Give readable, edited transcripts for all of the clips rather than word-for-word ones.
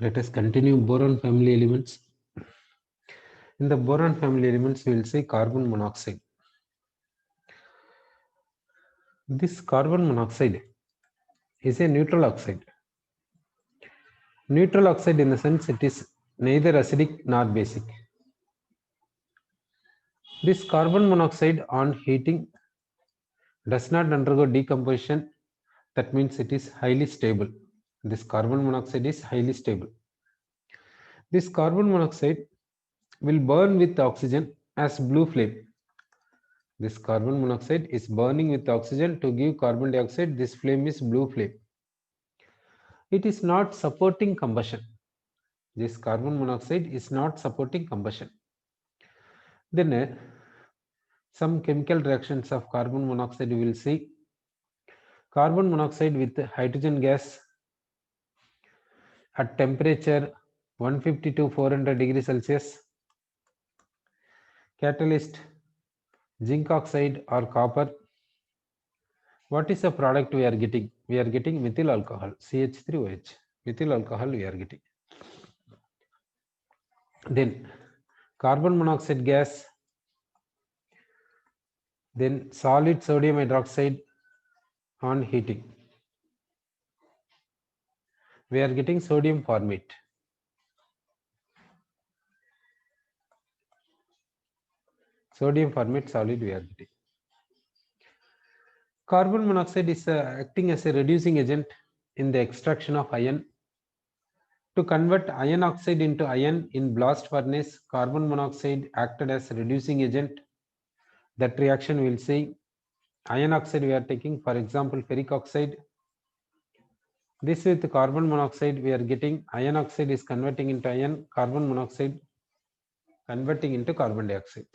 Let us continue boron family elements. In the boron family elements, we will see carbon monoxide. This carbon monoxide is a neutral oxide. Neutral oxide in the sense it is neither acidic nor basic. This carbon monoxide on heating does not undergo decomposition. That means it is highly stable. This carbon monoxide is highly stable. This carbon monoxide will burn with oxygen as blue flame. This carbon monoxide is burning with oxygen to give carbon dioxide. This flame is blue flame. It is not supporting combustion. This carbon monoxide is not supporting combustion. Then some chemical reactions of carbon monoxide we will see. Carbon monoxide with hydrogen gas at temperature 150 to 400 degrees Celsius. Catalyst zinc oxide or copper. What is the product we are getting? We are getting methyl alcohol, CH3OH. Methyl alcohol we are getting. Then carbon monoxide gas, then solid sodium hydroxide on heating. We are getting sodium formate. Sodium formate solid we are getting. Carbon monoxide is acting as a reducing agent in the extraction of iron. To convert iron oxide into iron in blast furnace, carbon monoxide acted as a reducing agent. That reaction we will see. Iron oxide we are taking, for example, ferric oxide. This with carbon monoxide we are getting iron oxide is converting into iron, carbon monoxide converting into carbon dioxide.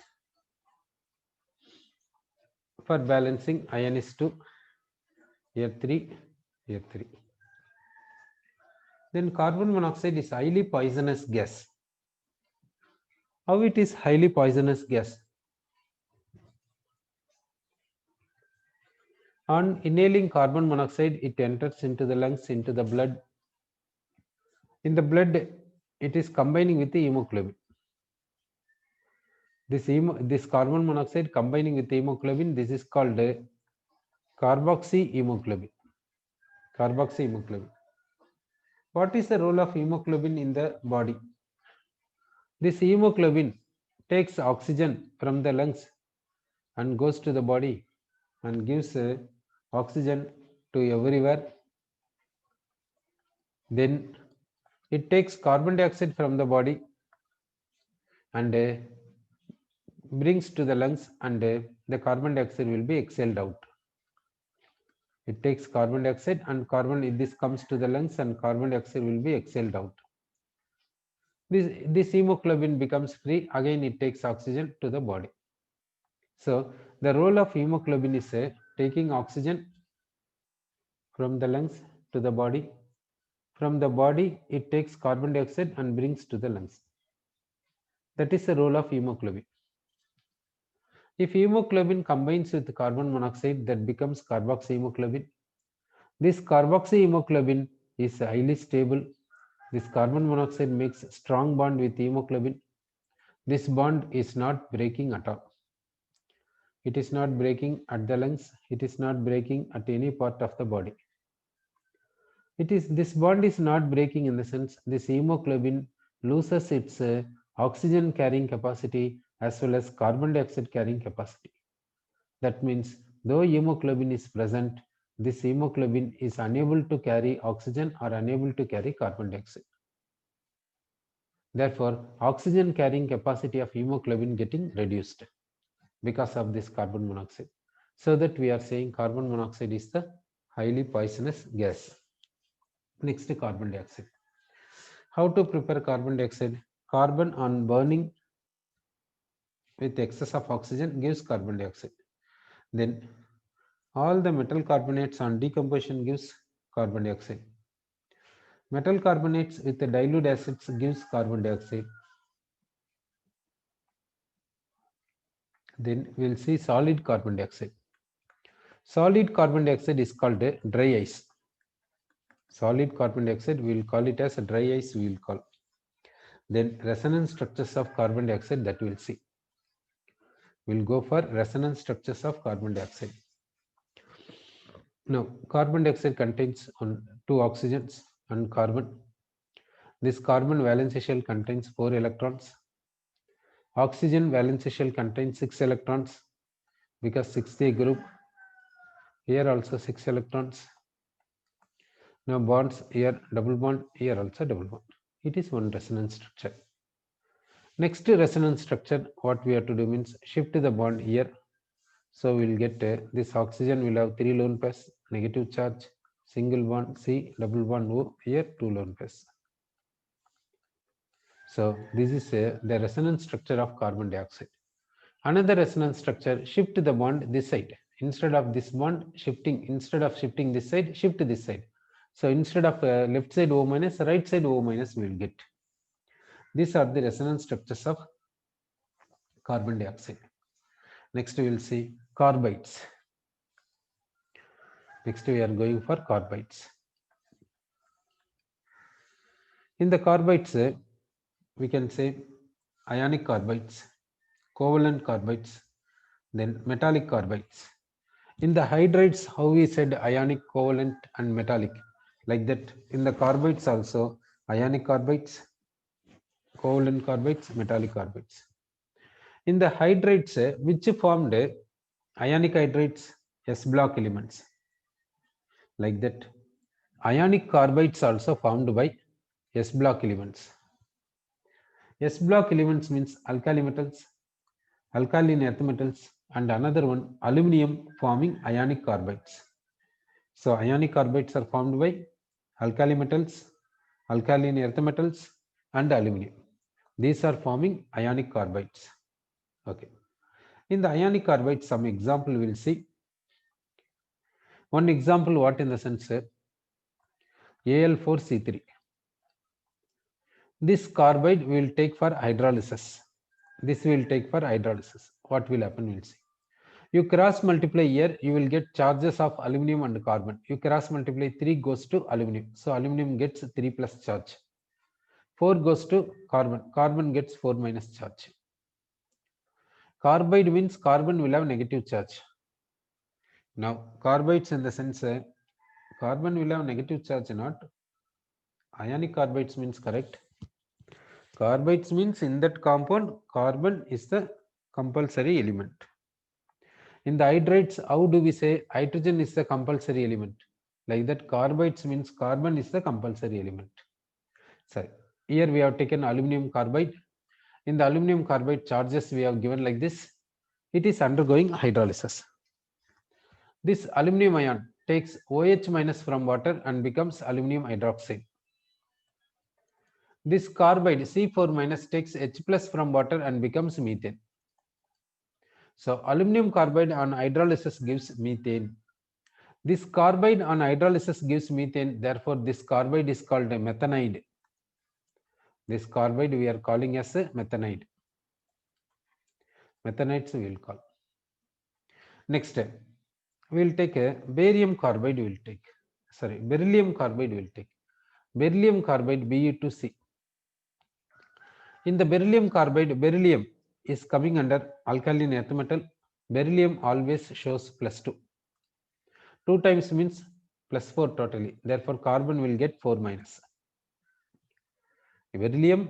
For balancing, iron is 2, here 3, here 3. Then carbon monoxide is highly poisonous gas. How it is highly poisonous gas? On inhaling carbon monoxide, it enters into the lungs, into the blood. In the blood, it is combining with the hemoglobin. This carbon monoxide combining with hemoglobin, this is called carboxyhemoglobin. Carboxyhemoglobin. What is the role of hemoglobin in the body? This hemoglobin takes oxygen from the lungs and goes to the body and gives oxygen to everywhere. Then it takes carbon dioxide from the body and brings to the lungs, and the carbon dioxide will be exhaled out. It takes carbon dioxide and this comes to the lungs and carbon dioxide will be exhaled out. This hemoglobin becomes free, again it takes oxygen to the body. So the role of hemoglobin is taking oxygen from the lungs to the body. From the body it takes carbon dioxide and brings to the lungs. That is the role of hemoglobin. If hemoglobin combines with carbon monoxide, that becomes carboxyhemoglobin. This carboxyhemoglobin is highly stable. This carbon monoxide makes a strong bond with hemoglobin. This bond is not breaking at all. It is not breaking at the lungs. It is not breaking at any part of the body. This bond is not breaking in the sense this hemoglobin loses its oxygen carrying capacity as well as carbon dioxide carrying capacity. That means though hemoglobin is present, this hemoglobin is unable to carry oxygen or unable to carry carbon dioxide. Therefore, oxygen carrying capacity of hemoglobin getting reduced because of this carbon monoxide. So that we are saying carbon monoxide is the highly poisonous gas. Next, carbon dioxide. How to prepare carbon dioxide? Carbon on burning with excess of oxygen gives carbon dioxide. Then all the metal carbonates on decomposition gives carbon dioxide. Metal carbonates with the dilute acids gives carbon dioxide. Then we will see solid carbon dioxide. Solid carbon dioxide is called a dry ice. solid carbon dioxide, we will call it as dry ice, we will call. Then resonance structures of carbon dioxide, that we will see. We'll go for resonance structures of carbon dioxide. Now, carbon dioxide contains two oxygens and carbon. This carbon valence shell contains 4 electrons. Oxygen valence shell contains 6 electrons because 6th group. Here also 6 electrons. Now bonds here double bond, here also double bond. It is one resonance structure. Next resonance structure, what we have to do means shift the bond here. So we will get this oxygen will have 3 lone pairs, negative charge, single bond C, double bond O, here 2 lone pairs. So this is the resonance structure of carbon dioxide. Another resonance structure, shift the bond this side. Instead of this bond shifting, instead of shifting this side, shift this side. So instead of left side O minus, right side O minus we will get. These are the resonance structures of carbon dioxide. Next we will see carbides. Next we are going for carbides. In the carbides, we can say ionic carbides, covalent carbides, then metallic carbides. In the hydrides, how we said ionic, covalent and metallic, like that in the carbides also ionic carbides, covalent carbides, metallic carbides. In the hydrides, which formed ionic hydrides, S block elements, like that. Ionic carbides also formed by S block elements. S block elements means alkali metals, alkaline earth metals, and another one aluminum forming ionic carbides. So ionic carbides are formed by alkali metals, alkaline earth metals, and aluminum. These are forming ionic carbides. Okay. In the ionic carbides, some example we will see. One example, what in the sense Al4C3. This carbide we will take for hydrolysis. This we will take for hydrolysis. What will happen, we will see. You cross multiply here, you will get charges of aluminum and carbon. You cross multiply 3 goes to aluminum. So aluminum gets 3 plus charge. 4 goes to carbon. Carbon gets 4 minus charge. Carbide means carbon will have negative charge. Now carbides in the sense carbon will have negative charge, not ionic carbides means correct. Carbides means in that compound carbon is the compulsory element. In the hydrides, how do we say hydrogen is the compulsory element? Like that, carbides means carbon is the compulsory element. Sorry, here we have taken aluminum carbide. In the aluminum carbide charges we have given like this. It is undergoing hydrolysis. This aluminum ion takes OH minus from water and becomes aluminum hydroxide. This carbide C4 minus takes H plus from water and becomes methane. So aluminum carbide on hydrolysis gives methane. This carbide on hydrolysis gives methane. Therefore, this carbide is called a methanide. This carbide we are calling as a methanide. Methanides we will call. Next, we will take a barium carbide. We will take. Sorry, beryllium carbide we will take. Beryllium carbide Be2C. In the beryllium carbide, beryllium is coming under alkaline earth metal. Beryllium always shows +2. 2 times means +4 totally. Therefore, carbon will get 4 minus. Beryllium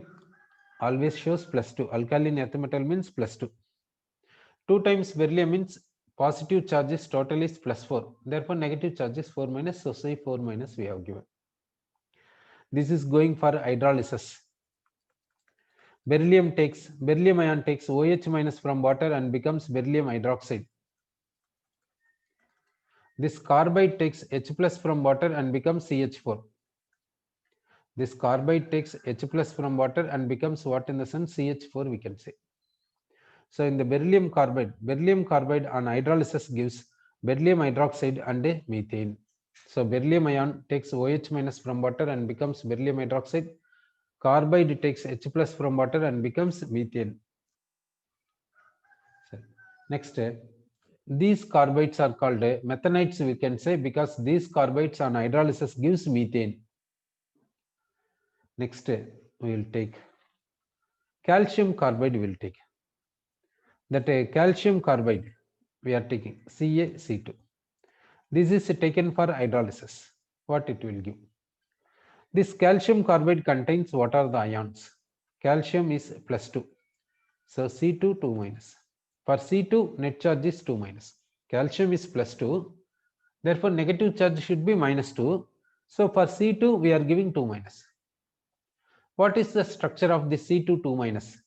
always shows +2. Alkaline earth metal means +2. 2 times beryllium means positive charges total is +4. Therefore, negative charges 4 minus. So, say 4 minus we have given. This is going for hydrolysis. Beryllium ion takes OH minus from water and becomes beryllium hydroxide. This carbide takes H plus from water and becomes CH4. This carbide takes H plus from water and becomes what in the sense CH4 we can say. So in the beryllium carbide on hydrolysis gives beryllium hydroxide and a methane. So beryllium ion takes OH minus from water and becomes beryllium hydroxide. Carbide takes H plus from water and becomes methane. Next, these carbides are called methanides, we can say, because these carbides on hydrolysis gives methane. Next, we will take calcium carbide. We will take that calcium carbide. We are taking CaC2. This is taken for hydrolysis. What it will give? This calcium carbide contains what are the ions? Calcium is +2. So C2 2 minus. For C2 net charge is 2 minus. Calcium is +2. Therefore negative charge should be -2. So for C2 we are giving 2 minus. What is the structure of the C2 2 minus?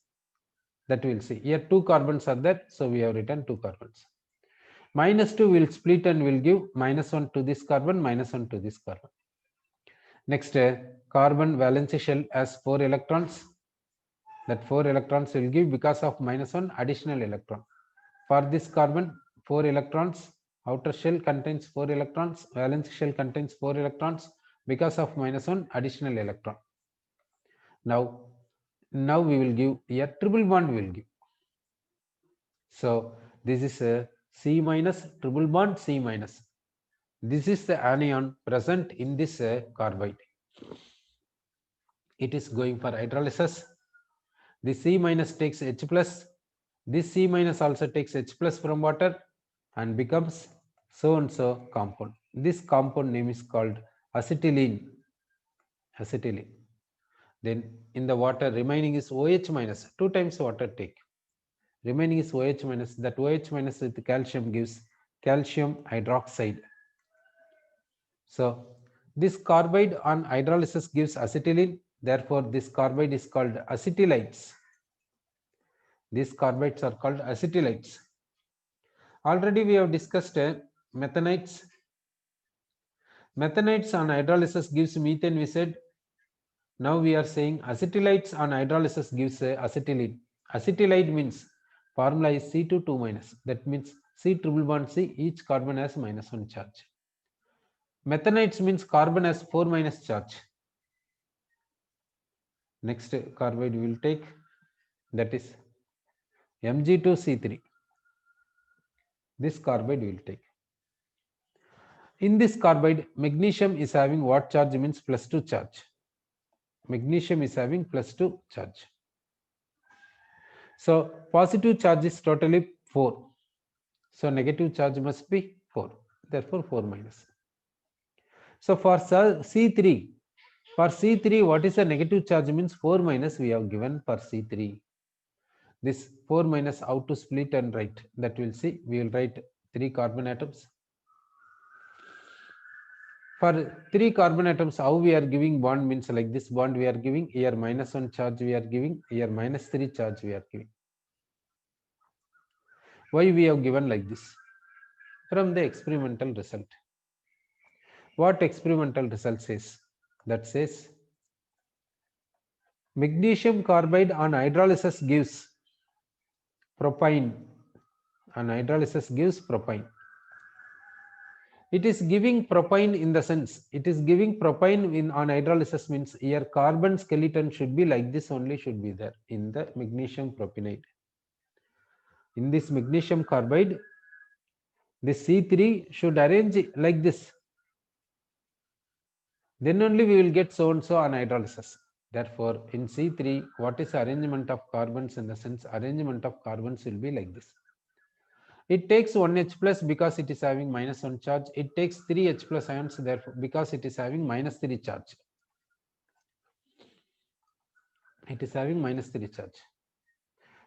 That we will see. Here 2 carbons are there. So we have written 2 carbons. -2 will split and will give -1 to this carbon, -1 to this carbon. Next, carbon valency shell has 4 electrons. That 4 electrons will give because of -1 additional electron. For this carbon, 4 electrons. Outer shell contains 4 electrons. Valence shell contains 4 electrons. Because of -1 additional electron. Now we will give here triple bond we will give. So this is a C minus, triple bond C minus. This is the anion present in this carbide. It is going for hydrolysis. The C minus takes H plus. This C minus also takes H plus from water and becomes so and so compound. This compound name is called acetylene. Acetylene. Then in the water remaining is OH minus. 2 times water take. Remaining is OH minus. That OH minus with calcium gives calcium hydroxide. So this carbide on hydrolysis gives acetylene. Therefore, this carbide is called acetylides. These carbides are called acetylides. Already we have discussed methanides. Methanides on hydrolysis gives methane, we said. Now we are saying acetylides on hydrolysis gives acetylene. Acetylide means formula is C2 2 minus. That means C triple bond C, each carbon has -1 charge. Methanides means carbon has 4 minus charge. Next carbide we will take, that is Mg2C3. This carbide we will take. In this carbide, magnesium is having what charge? Means +2 charge. Magnesium is having +2 charge. So positive charge is totally 4. So negative charge must be 4. Therefore 4 minus. So for C3, what is the negative charge? Means 4 minus we have given for C3. This 4 minus how to split and write, that we'll see. We will write 3 carbon atoms. For 3 carbon atoms, how we are giving bond? Means like this bond we are giving, here -1 charge we are giving, here -3 charge we are giving. Why we have given like this? From the experimental result. What experimental result says? That says magnesium carbide on hydrolysis gives propine. On hydrolysis gives propine. It is giving propine in the sense, it is giving propine in on hydrolysis means here carbon skeleton should be like this only, should be there in the magnesium propionate. In this magnesium carbide, this C3 should arrange like this. Then only we will get so and so on hydrolysis. Therefore, in C3, what is arrangement of carbons? In the sense, arrangement of carbons will be like this. It takes 1H plus because it is having -1 charge. It takes 3H plus ions, therefore, because it is having -3 charge. It is having -3 charge.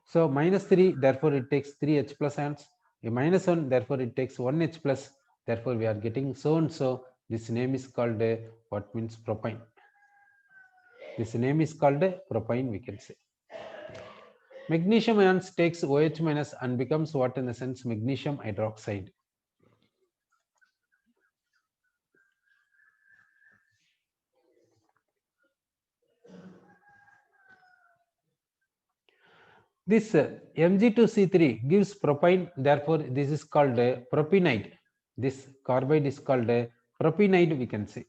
So -3, therefore it takes 3H plus ions. A -1, therefore it takes 1H plus. Therefore we are getting so and so. This name is called what means propine. This name is called propine, we can say. Magnesium ions takes OH minus and becomes what in the sense? Magnesium hydroxide. This Mg2C3 gives propine, therefore this is called propionide. This carbide is called propionide, we can say.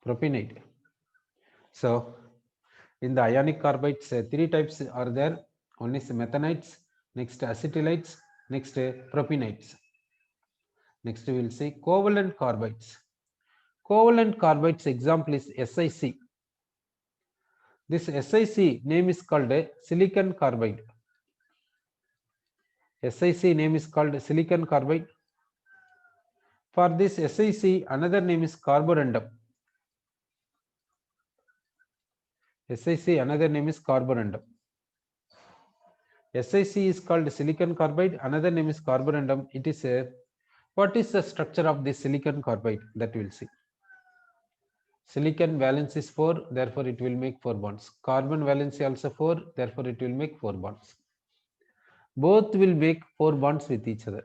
Propionide. So in the ionic carbides, 3 types are there. One is methanides, next acetylides, Next, propenites. Next, we will see covalent carbides. Covalent carbides example is SiC. This SiC name is called silicon carbide. SiC name is called silicon carbide. For this SiC, another name is carborundum. SiC, another name is carborundum. SiC is called silicon carbide, another name is carborundum. It is a, what is the structure of this silicon carbide? That we will see. Silicon valence is 4, therefore it will make 4 bonds. Carbon valence also 4, therefore it will make 4 bonds. Both will make 4 bonds with each other.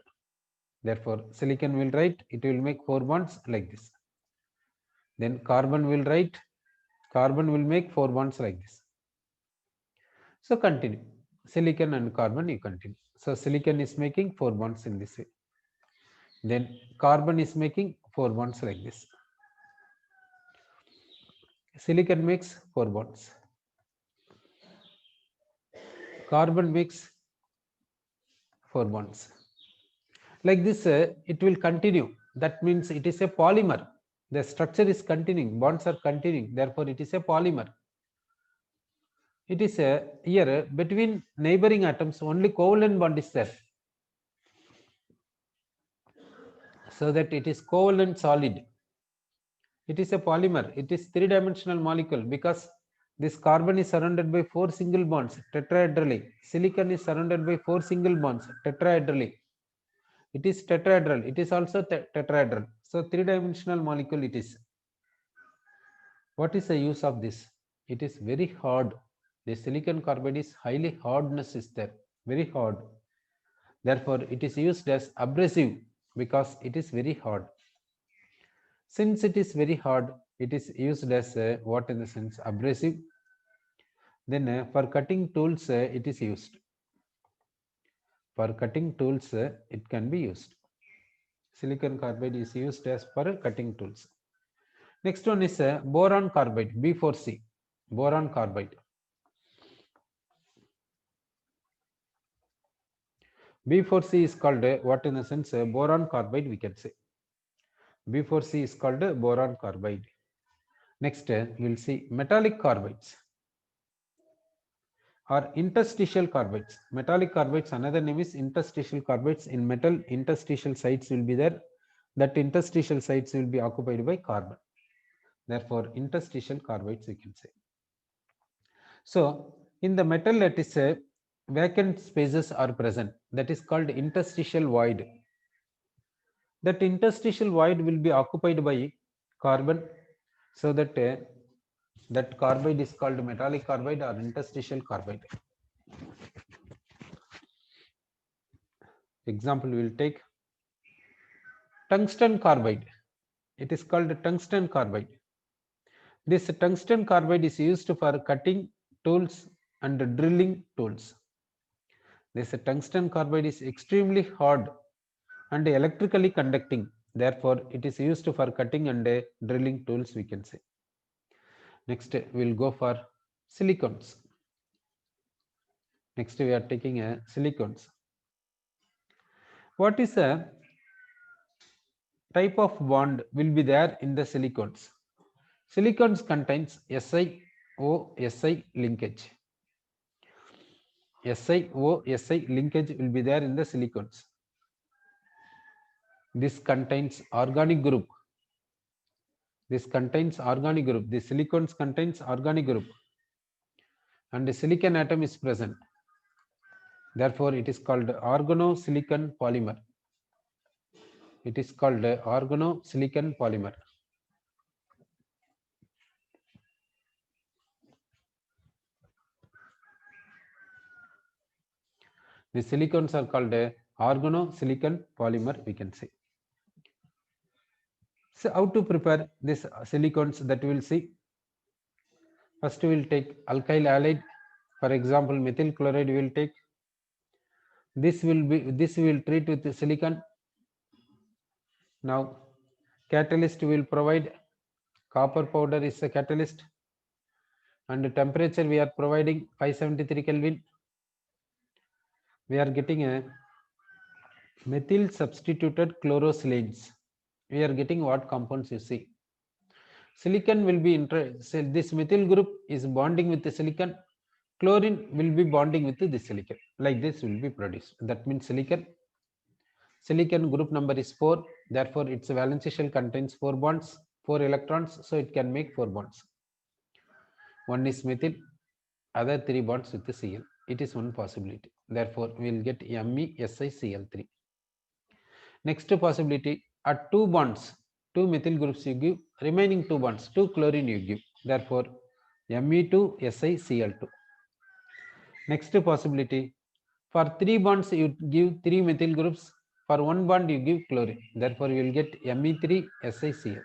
Therefore, silicon will write, it will make 4 bonds like this. Then carbon will write, carbon will make 4 bonds like this. So continue. Silicon and carbon you continue. So silicon is making 4 bonds in this way. Then carbon is making 4 bonds like this. Silicon makes 4 bonds. Carbon makes 4 bonds. Like this, it will continue. That means it is a polymer. The structure is continuing, bonds are continuing. Therefore, it is a polymer. It is a here between neighboring atoms only covalent bond is there. So that it is covalent solid. It is a polymer. It is 3-dimensional molecule because this carbon is surrounded by 4 single bonds tetrahedrally. Silicon is surrounded by 4 single bonds tetrahedrally. It is tetrahedral. It is also tetrahedral. So 3-dimensional molecule it is. What is the use of this? It is very hard. The silicon carbide is highly hardness is there. Very hard. Therefore, it is used as abrasive because it is very hard. Since it is very hard, it is used as what in the sense abrasive. Then for cutting tools, it is used. For cutting tools, it can be used. Silicon carbide is used as for cutting tools. Next one is boron carbide, B4C, boron carbide. B4C is called what in the sense boron carbide we can say. B4C is called boron carbide. Next we will see metallic carbides or interstitial carbides. Metallic carbides, another name is interstitial carbides. In metal, interstitial sites will be there. That interstitial sites will be occupied by carbon. Therefore, interstitial carbides we can say. So, in the metal, let us say vacant spaces are present. That is called interstitial void. That interstitial void will be occupied by carbon. So that that carbide is called metallic carbide or interstitial carbide. Example we will take tungsten carbide. It is called tungsten carbide. This tungsten carbide is used for cutting tools and drilling tools. This tungsten carbide is extremely hard and electrically conducting. Therefore, it is used for cutting and drilling tools we can say. Next, we will go for silicons. Next, we are taking silicons. What is a type of bond will be there in the silicons? Silicons contains SiO-Si linkage. SiO-Si linkage will be there in the silicons. This contains organic group. This contains organic group. The silicons contains organic group. And the silicon atom is present. Therefore, it is called organosilicon polymer. It is called organosilicon polymer. The silicons are called organosilicon polymer, we can say. So, how to prepare this silicons that we will see. First, we will take alkyl halide. For example, methyl chloride we will take. This we will treat with the silicon. Now, catalyst will provide. Copper powder is a catalyst. And the temperature we are providing 573 Kelvin. We are getting a methyl substituted chlorosilane. We are getting what compounds you see. Silicon will be this methyl group is bonding with the silicon. Chlorine will be bonding with the silicon. Like this will be produced. That means silicon group number is 4. Therefore, its valence shell contains 4 bonds, 4 electrons. So it can make 4 bonds. One is methyl, other 3 bonds with the Cl. It is one possibility. Therefore, we will get MeSiCl3. Next possibility, at 2 bonds, 2 methyl groups you give, remaining 2 bonds, 2 chlorine you give. Therefore, Me2SiCl2. Next possibility, for 3 bonds you give 3 methyl groups, for 1 bond you give chlorine. Therefore, you will get Me3SiCl.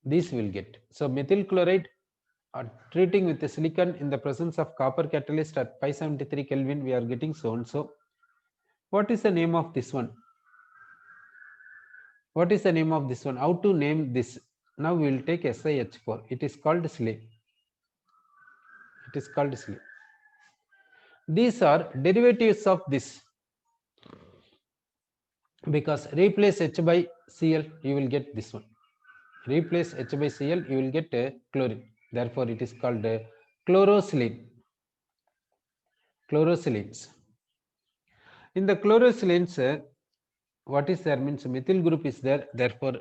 This will get. So, methyl chloride treating with the silicon in the presence of copper catalyst at 573 Kelvin, we are getting so and so. What is the name of this one? What is the name of this one? How to name this? Now we will take SiH4. It is called SLE. It is called SLE. These are derivatives of this. Because replace H by Cl, you will get this one. Replace H by Cl, you will get chlorine. Therefore, it is called chlorosilane. Chlorosilanes. In the chlorosilanes, what is there means methyl group is there. Therefore,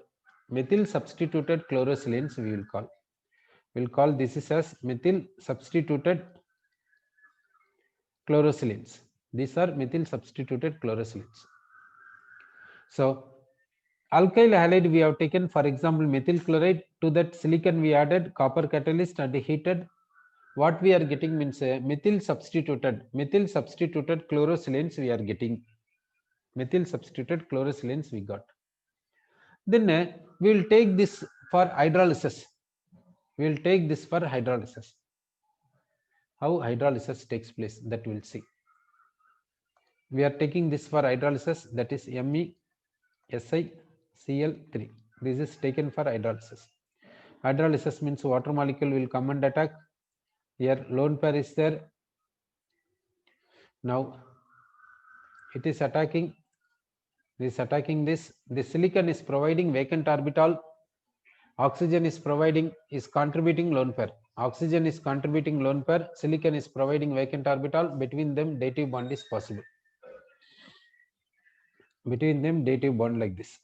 methyl substituted chlorosilanes we will call. We will call this is as methyl substituted chlorosilanes. These are methyl substituted chlorosilanes. So, alkyl halide we have taken, for example, methyl chloride. To that silicon we added copper catalyst and heated. What we are getting means methyl substituted chlorosilanes we are getting. Methyl substituted chlorosilanes we got. Then we will take this for hydrolysis. We will take this for hydrolysis. How hydrolysis takes place, that we will see. We are taking this for hydrolysis, that is MeSiCl3. This is taken for hydrolysis. Hydrolysis means water molecule will come and attack. Here lone pair is there. Now it is attacking. This attacking this. The silicon is providing vacant orbital. Oxygen is contributing lone pair. Oxygen is contributing lone pair. Silicon is providing vacant orbital. Between them, dative bond is possible. Between them, dative bond like this.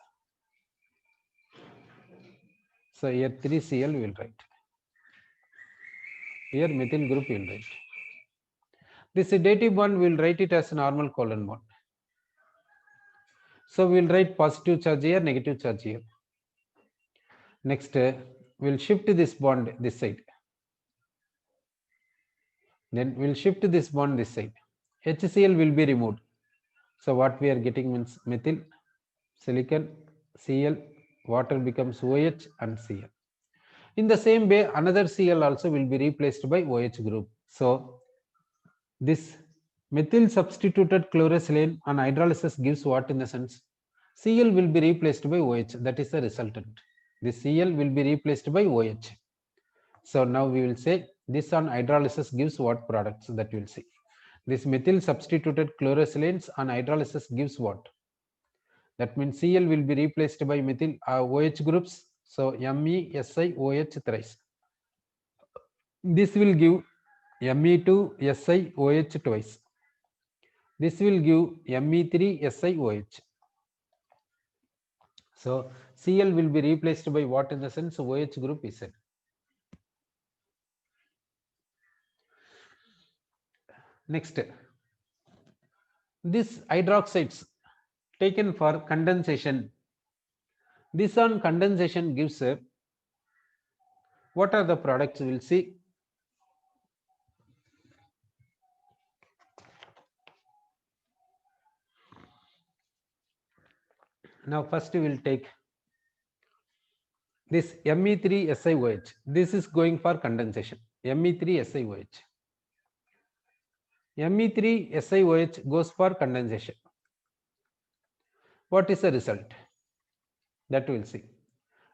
So here 3Cl we will write. Here methyl group we will write. This dative bond we will write it as normal covalent bond. So we will write positive charge here, negative charge here. Next, we will shift this bond this side. Then we will shift this bond this side. HCl will be removed. So what we are getting means methyl, silicon, Cl, water becomes OH and Cl. In the same way, another Cl also will be replaced by OH group. So this methyl substituted chlorosilane on hydrolysis gives what in the sense? Cl will be replaced by OH. That is the resultant. This Cl will be replaced by OH. So now we will say this on hydrolysis gives what products, that we will see. This methyl substituted chlorosilanes on hydrolysis gives what? That means Cl will be replaced by methyl OH groups. So MeSiOH thrice. This will give Me2SiOH twice. This will give Me3SiOH. So Cl will be replaced by what in the sense? OH group is said. Next, this hydroxides taken for condensation. This on condensation gives what are the products we will see. Now first we will take this Me3SiOH. This is going for condensation. Me3SiOH. Me3SiOH goes for condensation. What is the result? That we will see.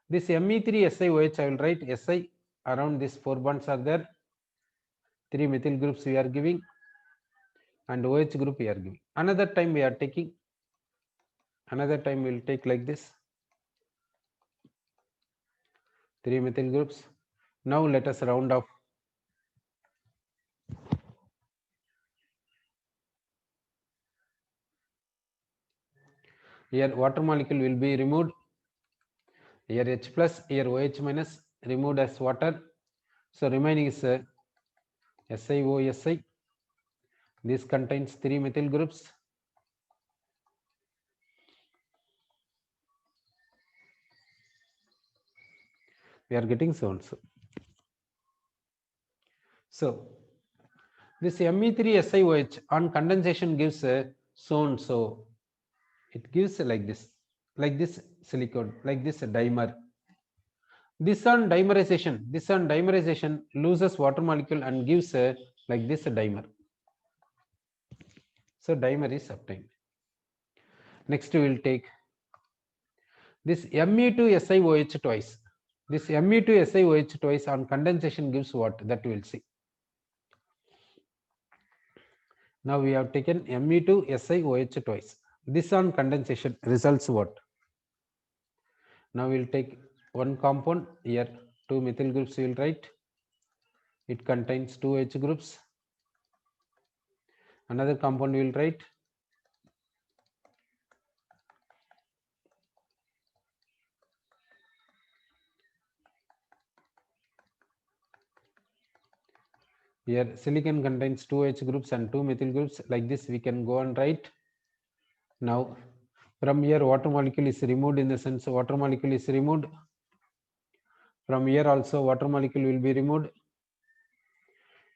This Me3SiOH, I will write Si around these 4 bonds are there. 3 methyl groups we are giving and OH group we are giving. Another time we are taking Another time we'll take like this, 3 methyl groups. Now let us round off. Here water molecule will be removed. Here H plus, here OH minus, removed as water. So remaining is SiOSi. This contains 3 methyl groups. We are getting so and so. So this Me3SiOH on condensation gives so and so. It gives like this silicon, like this dimer. This on dimerization loses water molecule and gives like this dimer. So dimer is obtained. Next we will take this Me2SiOH twice. This Me2SiOH twice on condensation gives what? That we will see. Now we have taken Me2SiOH twice. This on condensation results what? Now we will take one compound here, 2 methyl groups we will write. It contains 2 H groups. Another compound we will write. Here silicon contains 2 H groups and 2 methyl groups. Like this we can go and write. Now from here water molecule is removed, in the sense water molecule is removed. From here also water molecule will be removed.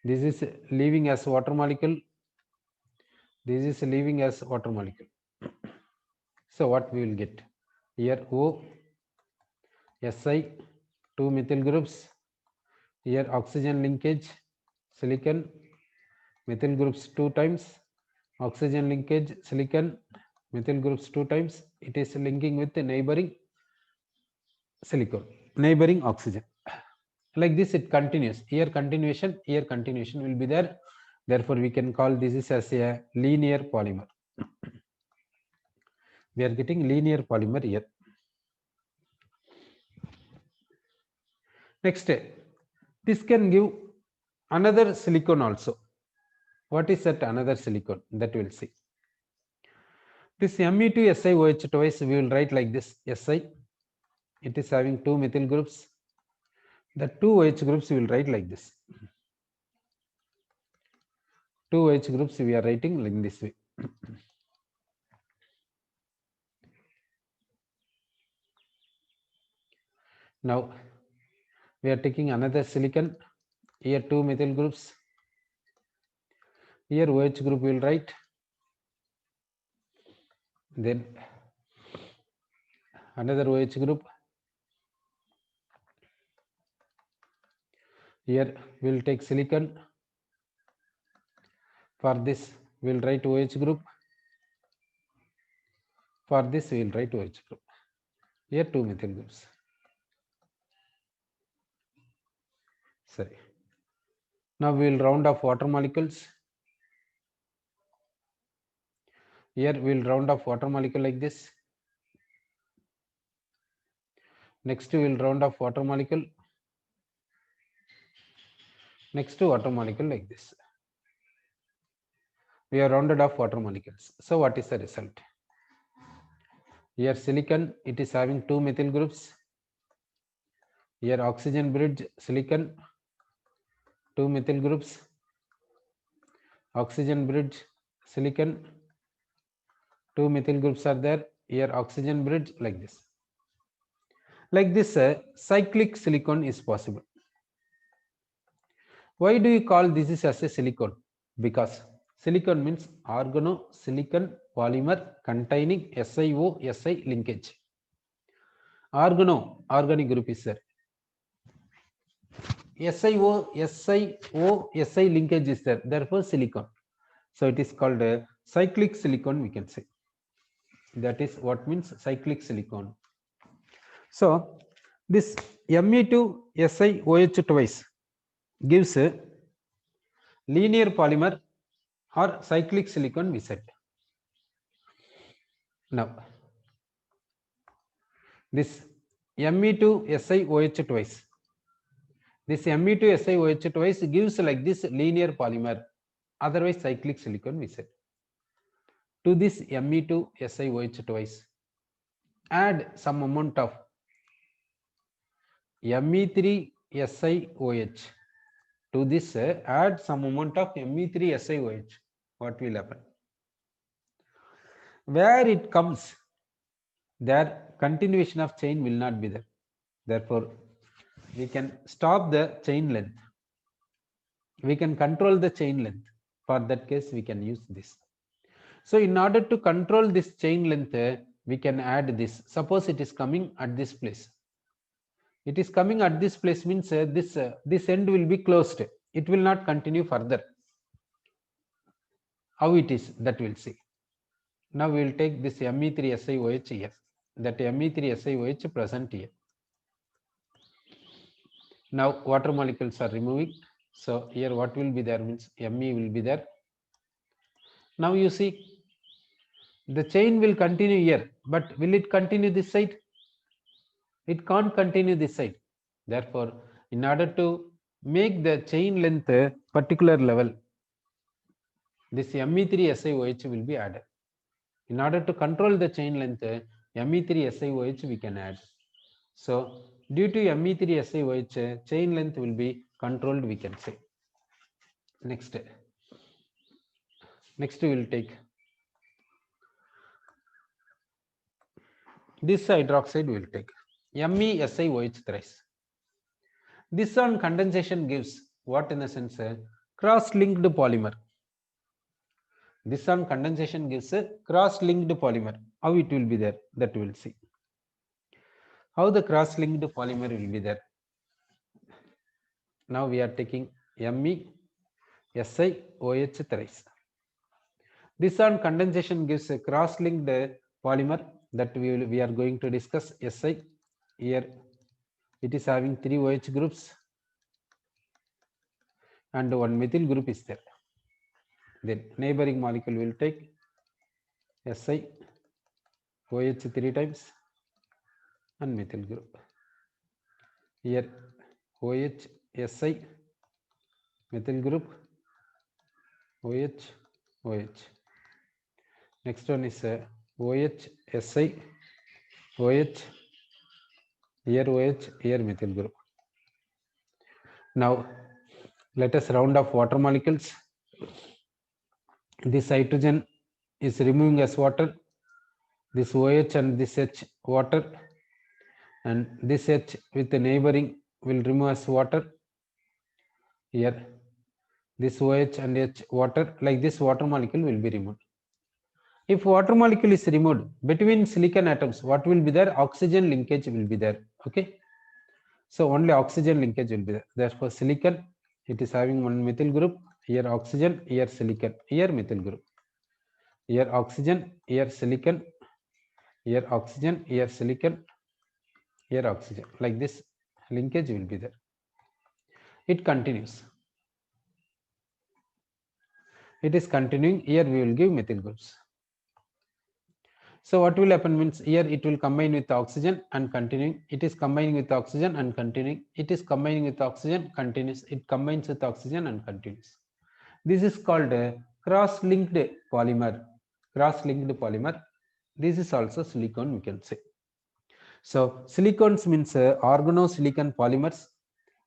This is leaving as water molecule. This is leaving as water molecule. So what we will get? Here O, Si, 2 methyl groups. Here oxygen linkage, silicon, methyl groups 2 times. Oxygen linkage, silicon, methyl groups 2 times. It is linking with the neighboring silicon, neighboring oxygen. Like this it continues. Here continuation will be there. Therefore we can call this is as a linear polymer. We are getting linear polymer here. Next, this can give another silicon also. What is that another silicon? That we will see. This Me2SiOH twice we will write like this, Si. It is having 2 methyl groups. The 2 OH groups we will write like this. 2 OH groups we are writing in this way. Now we are taking another silicon. Here 2 methyl groups. Here OH group we will write. Then another OH group. Here we will take silicon. For this we will write OH group. For this we will write OH group. Here 2 methyl groups. Sorry. Now we will round off water molecules. Here we will round off water molecule like this. Next we will round off water molecule. Next water molecule like this. We have rounded off water molecules. So what is the result? Here silicon, it is having 2 methyl groups. Here oxygen bridge silicon, 2 methyl groups. Oxygen bridge silicon, 2 methyl groups are there. Here oxygen bridge like this. Like this cyclic silicon is possible. Why do you call this as a silicon? Because silicon means organosilicon polymer containing SiO-Si linkage. Organic group is there. SiO-Si linkage is there. Therefore, silicon. So it is called a cyclic silicon, we can say. That is what means cyclic silicon. So this Me2SiOH twice gives a linear polymer or cyclic silicon, we said. Now This Me2SiOH twice. This Me2SiOH twice gives like this linear polymer, otherwise cyclic silicon we said. To this Me2SiOH twice, add some amount of Me3SiOH. To this, add some amount of Me3SiOH. What will happen? Where it comes, there continuation of chain will not be there. Therefore, we can stop the chain length. We can control the chain length. For that case, we can use this. So in order to control this chain length, we can add this. Suppose it is coming at this place. It is coming at this place means this end will be closed. It will not continue further. How it is, that we'll see. Now we will take this Me3SiOH here. That Me3SiOH present here. Now water molecules are removing. So here what will be there means Me will be there. Now you see the chain will continue here, but will it continue this side? It can't continue this side. Therefore, in order to make the chain length a particular level, this Me3SiOH will be added. In order to control the chain length, Me3SiOH we can add. So due to Me3SiOH, chain length will be controlled, we can say. Next we will take this hydroxide, we will take MeSiOH thrice. This on condensation gives what in the sense cross-linked polymer. This on condensation gives a cross-linked polymer. How it will be there, that we will see. How the cross-linked polymer will be there. Now we are taking MeSiOH thrice. This on condensation gives a cross-linked polymer that we are going to discuss. Si here it is having 3 OH groups and 1 methyl group is there. Then neighboring molecule will take Si OH 3 times and methyl group. Here OH Si methyl group OH OH. Next one is OH Si OH, here OH, here methyl group. Now let us round off water molecules. This hydrogen is removing as water, this OH and this H water, and this H with the neighboring will remove as water. Here this OH and H water, like this water molecule will be removed. If water molecule is removed, between silicon atoms, what will be there? Oxygen linkage will be there. Okay. So only oxygen linkage will be there. Therefore, silicon, it is having 1 methyl group. Here oxygen, here silicon, here methyl group. Here oxygen, here silicon, here oxygen, here silicon, here oxygen. Like this linkage will be there. It continues. It is continuing. Here we will give methyl groups. So what will happen means here it will combine with oxygen and continuing. It is combining with oxygen and continuing. It is combining with oxygen, continues. It combines with oxygen and continues. This is called a cross-linked polymer. Cross-linked polymer. This is also silicon, we can say. So silicones means organosilicon polymers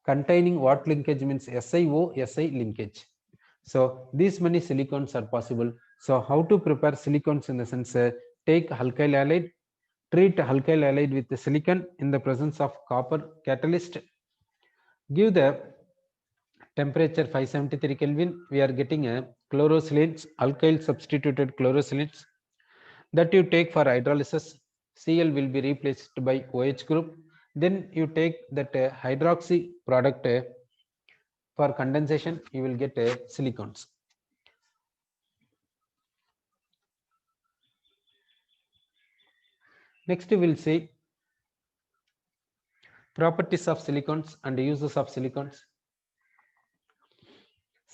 containing what linkage means SiO-Si linkage. So these many silicones are possible. So how to prepare silicones in the sense take alkyl halide, treat alkyl halide with the silicon in the presence of copper catalyst, give the temperature 573 Kelvin, we are getting a chlorosilane, alkyl substituted chlorosilane that you take for hydrolysis. Cl will be replaced by OH group. Then you take that hydroxy product for condensation, you will get silicones. Next we will see properties of silicones and uses of silicones.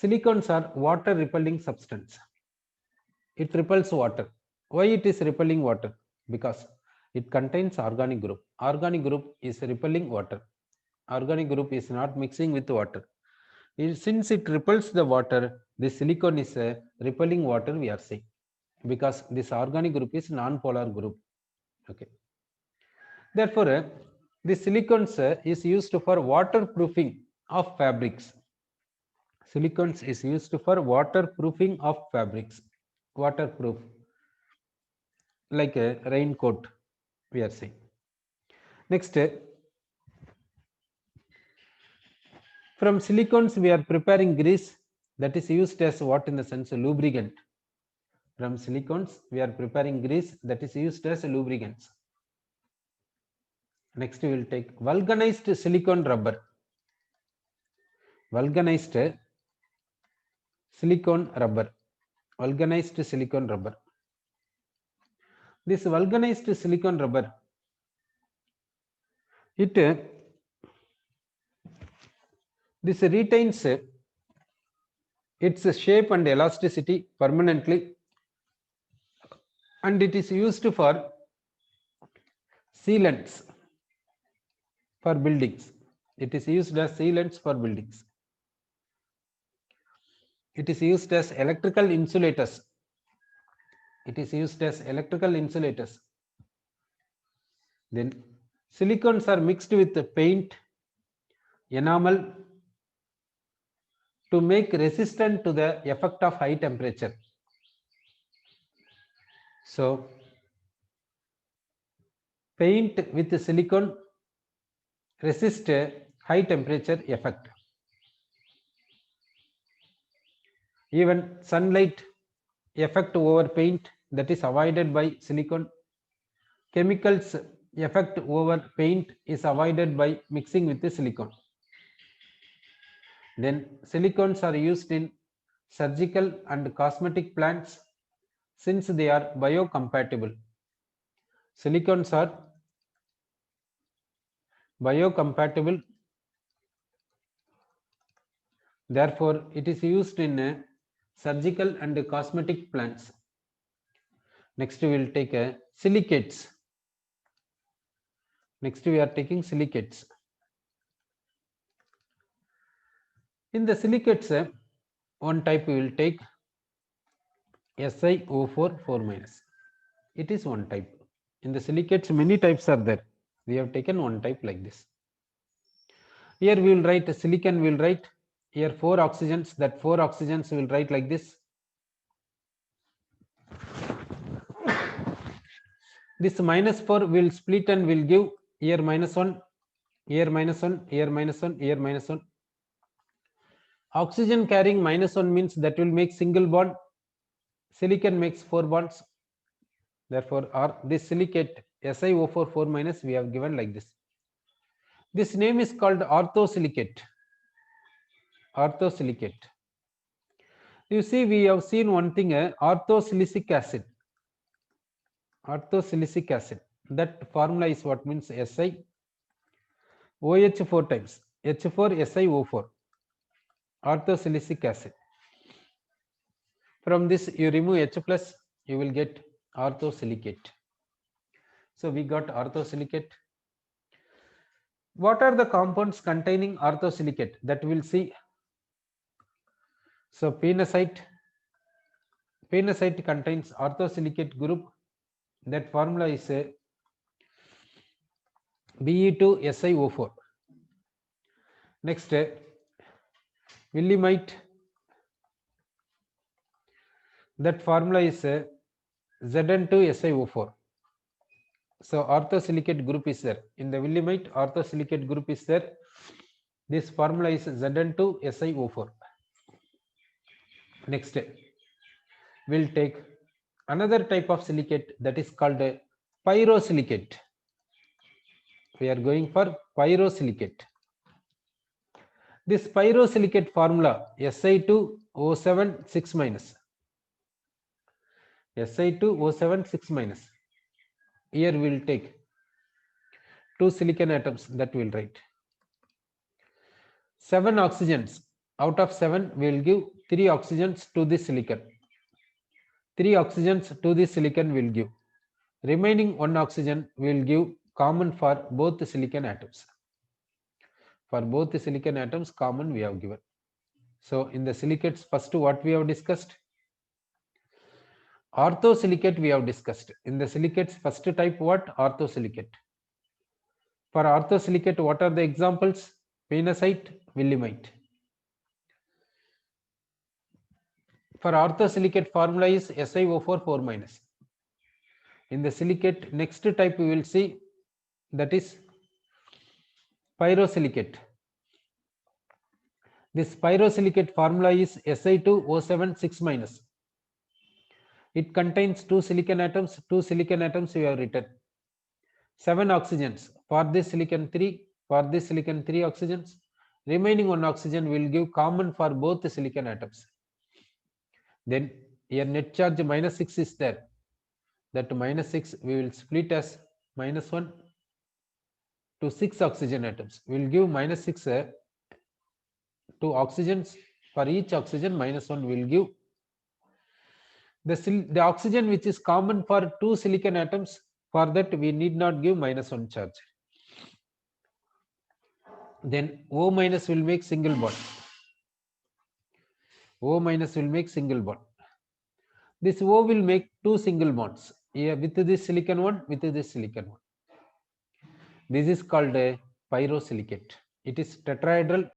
Silicones are water repelling substance. It repels water. Why it is repelling water? Because It contains organic group. Organic group is repelling water. Organic group is not mixing with water. Since it repels the water, the silicon is repelling water, we are saying, because this organic group is non-polar group. Okay. Therefore, the silicons is used for waterproofing of fabrics. Silicons is used for waterproofing of fabrics. Waterproof, like a raincoat, we are saying. Next, from silicons we are preparing grease that is used as what in the sense lubricant. From silicons we are preparing grease that is used as lubricants. Next we will take vulcanized silicon rubber. Vulcanized silicon rubber. Vulcanized silicon rubber. This vulcanized silicon rubber, this retains its shape and elasticity permanently, and it is used for sealants for buildings. It is used as sealants for buildings. It is used as electrical insulators. It is used as electrical insulators. Then silicons are mixed with the paint, enamel to make resistant to the effect of high temperature. So paint with silicon resist high temperature effect. Even sunlight effect over paint, that is avoided by silicon. Chemicals effect over paint is avoided by mixing with the silicon. Then silicons are used in surgical and cosmetic plants since they are biocompatible. Silicons are biocompatible, therefore it is used in surgical and cosmetic plants. Next we will take silicates. Next we are taking silicates. In the silicates, one type we will take SiO4 4-. It is one type. In the silicates many types are there. We have taken one type like this. Here we will write silicon, we will write here 4 oxygens, that 4 oxygens we will write like this. This -4 will split and will give here -1, here -1, here -1, here -1. Oxygen carrying -1 means that will make single bond. Silicon makes 4 bonds. Therefore, this silicate SiO4 4- we have given like this. This name is called orthosilicate. Orthosilicate. You see, we have seen one thing, orthosilicic acid. Orthosilicic acid. That formula is what means Si OH 4 times H4 SiO4. Orthosilicic acid. From this you remove H plus, you will get orthosilicate. So we got orthosilicate. What are the compounds containing orthosilicate? That we'll see. So phenacite contains orthosilicate group. That formula is Be2SiO4. Next, willemite. That formula is Zn2SiO4. So orthosilicate group is there. In the willemite, orthosilicate group is there. This formula is Zn2SiO4. Next, we'll take another type of silicate, that is called pyrosilicate. We are going for pyrosilicate. This pyrosilicate formula Si2O7 6-. Si2O7 6-. Here we will take 2 silicon atoms, that we will write 7 oxygens. Out of 7 we will give 3 oxygens to this silicon. 3 oxygens to this silicon will give. Remaining one oxygen will give common for both the silicon atoms. For both the silicon atoms, common we have given. So in the silicates, first what we have discussed? Orthosilicate we have discussed. In the silicates, first type what? Orthosilicate. For orthosilicate, what are the examples? Phenacite, willemite. For orthosilicate, formula is SiO4 4 minus. In the silicate, next type we will see, that is pyrosilicate. This pyrosilicate formula is Si2O7 6 minus. It contains two silicon atoms we have written. 7 oxygens. For this silicon 3 oxygens. Remaining one oxygen will give common for both the silicon atoms. Then here net charge minus 6 is there. That minus 6 we will split as minus 1 to 6 oxygen atoms. We will give minus 6 to oxygens. For each oxygen, minus 1 will give the oxygen which is common for two silicon atoms. For that we need not give minus 1 charge. Then O minus will make single bond. O minus will make single bond. This O will make two single bonds. Here with this silicon one, with this silicon one. This is called a pyrosilicate. It is tetrahedral